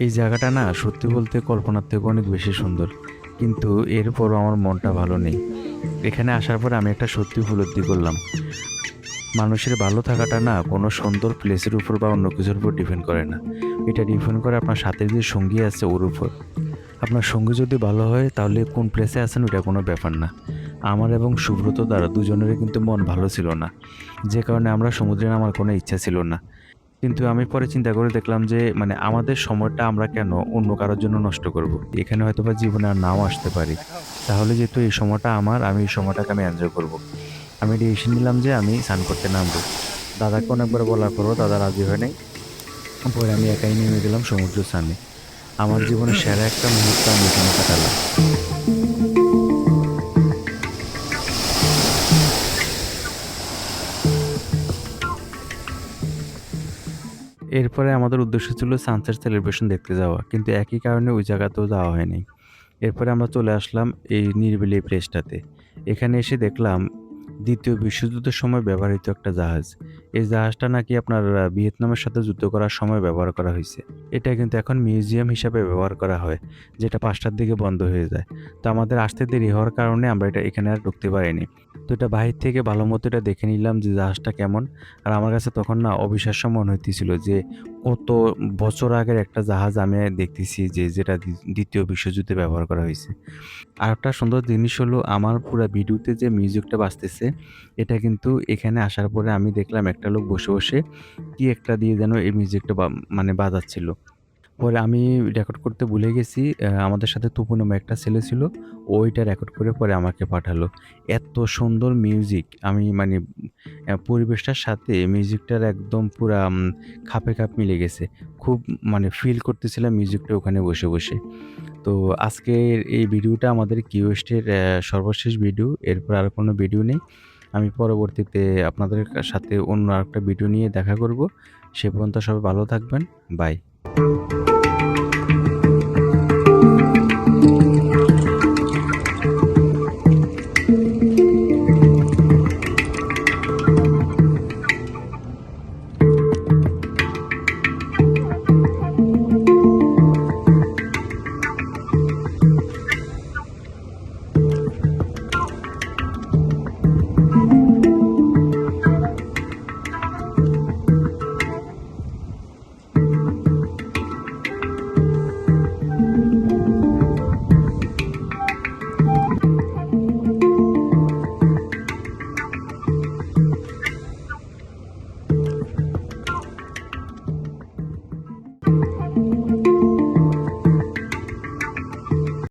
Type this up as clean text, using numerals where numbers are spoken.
এই জায়গাটা না সত্যি বলতে কল্পনার থেকে অনেক বেশি সুন্দর। কিন্তু এরপরও আমার মনটা ভালো নেই। এখানে আসার পরে আমি একটা সত্যি উপলব্ধি করলাম। মানুষের ভালো থাকাটা না কোনো সুন্দর প্লেসের উপর বা অন্য কিছুর উপর ডিপেন্ড করে না। এটা ডিপেন্ড করে আপনার সাথে যে সঙ্গী আছে ওর উপর। আপনার সঙ্গী যদি ভালো হয় তাহলে কোন প্লেসে আছেন ওইটা কোনো ব্যাপার না। আমার এবং সুব্রত দ্বারা দুজনেরই কিন্তু মন ভালো ছিল না। যে কারণে আমরা সমুদ্রে নামার কোনো ইচ্ছা ছিল না। কিন্তু আমি পরে চিন্তা করে দেখলাম যে মানে আমাদের সময়টা আমরা কেন অন্য কারোর জন্য নষ্ট করব? এখানে হয়তোবা জীবনে আর নাও আসতে পারি। তাহলে যেহেতু এই সময়টা আমার, আমি এই সময়টাকে আমি এনজয় করব। আমি ডিসিশন নিলাম যে আমি স্নান করতে নামবো। দাদাকে অনেকবার বলার পরও দাদা রাজি হয় নাই। পরে আমি একাই নেমে গেলাম সমুদ্র স্নানে। আমার জীবনের সেরা একটা মুহূর্ত আমি এখানে কাটালাম। এরপরে আমাদের উদ্দেশ্য ছিল সানসেট সেলিব্রেশন দেখতে যাওয়া। কিন্তু একই কারণে ওই জায়গাতেও যাওয়া হয়নি। এরপরে আমরা চলে আসলাম এই নিরিবিলি প্লেসটাতে। এখানে এসে দেখলাম ২য় বিশ্বযুদ্ধের সময় ব্যবহৃত একটা জাহাজ। এই জাহাজটা নাকি আপনার ভিয়েতনামের সাথে যুদ্ধ করার সময় ব্যবহার করা হইছে। এটা কিন্তু এখন মিউজিয়াম হিসাবে ব্যবহার করা হয়, যেটা ৫টার দিকে বন্ধ হয়ে যায়। তো আমাদের আসতে দেরি হওয়ার কারণে আমরা এখানে আর ঢুকতে পারিনি। তো এটা বাহির থেকে ভালোমতো এটা দেখে নিলাম যে জাহাজটা কেমন। আর আমার কাছে তখন না অবিশ্বাস্য মনে হইতেছিল যে কত বছর আগের একটা জাহাজ আমি দেখতেছি যে যেটা ২য় বিশ্বযুদ্ধে ব্যবহার করা হইছে। আরেকটা সুন্দর জিনিস হলো আমার পুরা ভিডিওতে যে মিউজিকটা বাজতেছে, এটা কিন্তু এখানে আসার পরে আমি দেখলাম একটা লোক বসে, বসে কি একটা দিয়ে যেন এই মিউজিকটা মানে বাজাচ্ছিল। পরে আমি রেকর্ড করতে ভুলে গেছি। আমাদের সাথে তুপু নামে একটা ছেলে ছিল। ও ওইটা রেকর্ড করে পরে আমাকে পাঠালো। এত সুন্দর মিউজিক আমি মানে পরিবেশটার সাথে মিউজিকটার একদম পুরা খাপে খাপ মিলে গেছে। খুব মানে ফিল করতেছিলাম মিউজিকটা ওখানে বসে, বসে। তো আজকের এই ভিডিওটা আমাদের কিউএস্ট এর সর্বশেষ ভিডিও। এরপর আর কোনো ভিডিও নেই। আমি পরবর্তীতে আপনাদের সাথে অন্য আরেকটা ভিডিও নিয়ে দেখা করব। সে পর্যন্ত সবাই ভালো থাকবেন। বাই।